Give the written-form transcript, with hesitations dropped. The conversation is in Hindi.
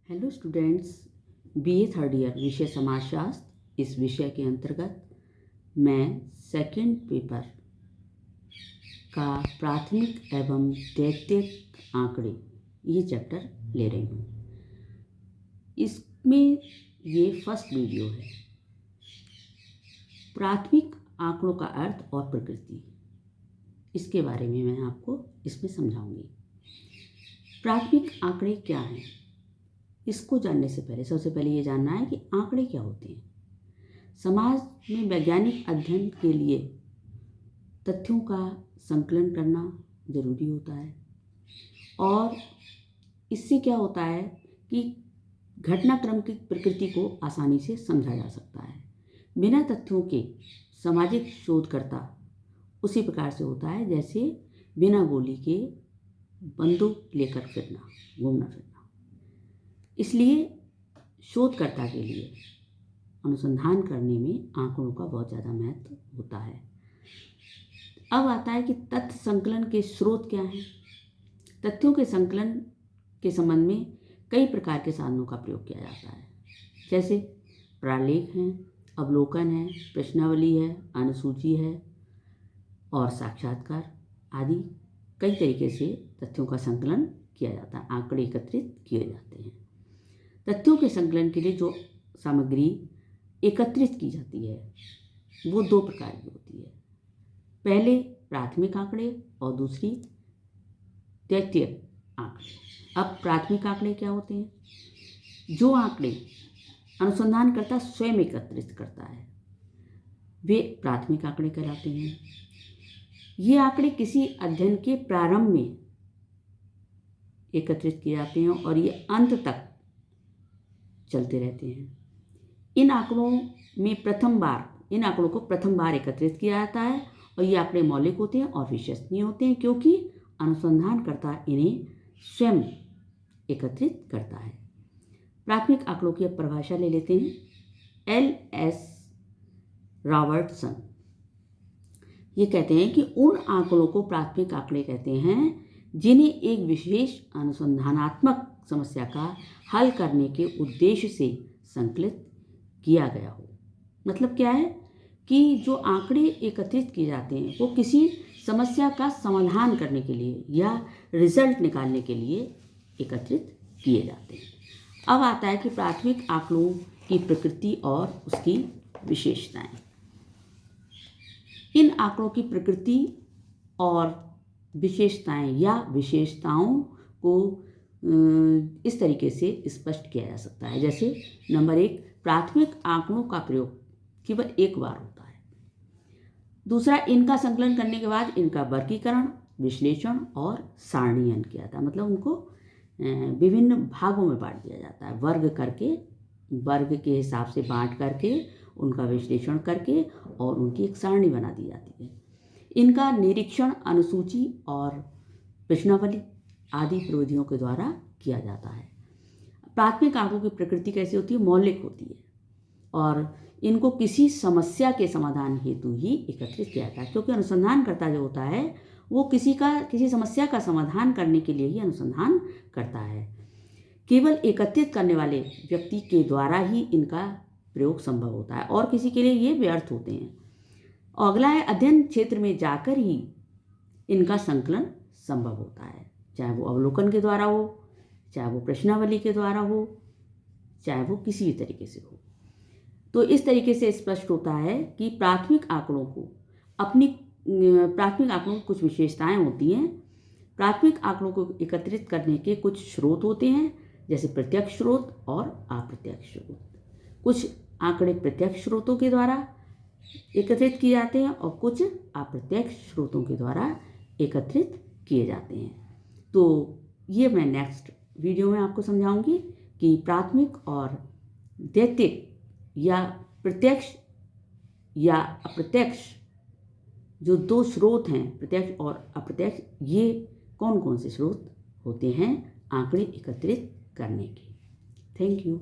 Hello students, BA third year विषय समाजशास्त्र। इस विषय के अंतर्गत मैं सेकंड पेपर का प्राथमिक एवं द्वितीयक आंकड़े ये चैप्टर ले रही हूँ। इसमें ये फर्स्ट वीडियो है। प्राथमिक आंकड़ों का अर्थ और प्रकृति, इसके बारे में मैं आपको इसमें समझाऊंगी। प्राथमिक आंकड़े क्या हैं, इसको जानने से पहले सबसे पहले ये जानना है कि आंकड़े क्या होते हैं। समाज में वैज्ञानिक अध्ययन के लिए तथ्यों का संकलन करना जरूरी होता है और इससे क्या होता है कि घटनाक्रम की प्रकृति को आसानी से समझा जा सकता है। बिना तथ्यों के सामाजिक शोधकर्ता उसी प्रकार से होता है जैसे बिना गोली के बंदूक लेकर फिरना, घूमना फिरना। इसलिए शोधकर्ता के लिए अनुसंधान करने में आंकड़ों का बहुत ज़्यादा महत्व होता है। अब आता है कि तथ्य संकलन के स्रोत क्या हैं। तथ्यों के संकलन के संबंध में कई प्रकार के साधनों का प्रयोग किया जाता है, जैसे प्रालेख हैं, अवलोकन है, प्रश्नावली है, अनुसूची है और साक्षात्कार आदि। कई तरीके से तथ्यों का संकलन किया जाता है, आंकड़े एकत्रित किए जाते हैं। तथ्यों के संकलन के लिए जो सामग्री एकत्रित की जाती है वो दो प्रकार की होती है। पहले प्राथमिक आंकड़े और दूसरी द्वितीयक आंकड़े। अब प्राथमिक आंकड़े क्या होते हैं? जो आंकड़े अनुसंधानकर्ता स्वयं एकत्रित करता है वे प्राथमिक आंकड़े कहलाते हैं। ये आंकड़े किसी अध्ययन के प्रारंभ में एकत्रित किए जाते हैं और ये अंत तक चलते रहते हैं। इन आंकड़ों को प्रथम बार एकत्रित किया जाता है और ये आंकड़े मौलिक होते हैं और विश्वसनीय होते हैं क्योंकि अनुसंधानकर्ता इन्हें स्वयं एकत्रित करता है। प्राथमिक आंकड़ों की अब परिभाषा ले लेते हैं। एल.एस. रॉबर्टसन ये कहते हैं कि उन आंकड़ों को प्राथमिक आंकड़े कहते हैं जिन्हें एक विशेष अनुसंधानात्मक समस्या का हल करने के उद्देश्य से संकलित किया गया हो। मतलब क्या है कि जो आंकड़े एकत्रित किए जाते हैं वो किसी समस्या का समाधान करने के लिए या रिजल्ट निकालने के लिए एकत्रित किए जाते हैं। अब आता है कि प्राथमिक आंकड़ों की प्रकृति और उसकी विशेषताएं। इन आंकड़ों की प्रकृति और विशेषताएं या विशेषताओं को इस तरीके से स्पष्ट किया जा सकता है। जैसे नंबर 1, प्राथमिक आंकड़ों का प्रयोग केवल एक बार होता है। दूसरा, इनका संकलन करने के बाद इनका वर्गीकरण, विश्लेषण और सारणीयन किया जाता है। मतलब उनको विभिन्न भागों में बांट दिया जाता है, वर्ग के हिसाब से बांट करके उनका विश्लेषण करके और उनकी एक सारणी बना दी जाती है। इनका निरीक्षण, अनुसूची और प्रश्नावली आदि प्रविधियों के द्वारा किया जाता है। प्राथमिक आंकड़ों की प्रकृति कैसी होती है? मौलिक होती है और इनको किसी समस्या के समाधान हेतु ही एकत्रित किया जाता है क्योंकि अनुसंधानकर्ता जो होता है वो किसी समस्या का समाधान करने के लिए ही अनुसंधान करता है। केवल एकत्रित करने वाले व्यक्ति के द्वारा ही इनका प्रयोग संभव होता है और किसी के लिए ये व्यर्थ होते हैं। और अगला है, अध्ययन क्षेत्र में जाकर ही इनका संकलन संभव होता है, चाहे वो अवलोकन के द्वारा हो, चाहे वो प्रश्नावली के द्वारा हो, चाहे वो किसी भी तरीके से हो। तो इस तरीके से स्पष्ट होता है कि प्राथमिक आंकड़ों की कुछ विशेषताएं होती हैं। प्राथमिक आंकड़ों को एकत्रित करने के कुछ स्रोत होते हैं, जैसे प्रत्यक्ष स्रोत और अप्रत्यक्ष स्रोत। कुछ आंकड़े प्रत्यक्ष स्रोतों के द्वारा एकत्रित किए जाते हैं और कुछ अप्रत्यक्ष स्रोतों के द्वारा एकत्रित किए जाते हैं। तो ये मैं नेक्स्ट वीडियो में आपको समझाऊंगी कि प्राथमिक और द्वितीयक या प्रत्यक्ष या अप्रत्यक्ष जो दो स्रोत हैं, प्रत्यक्ष और अप्रत्यक्ष, ये कौन कौन से स्रोत होते हैं आंकड़े एकत्रित करने के। Thank you.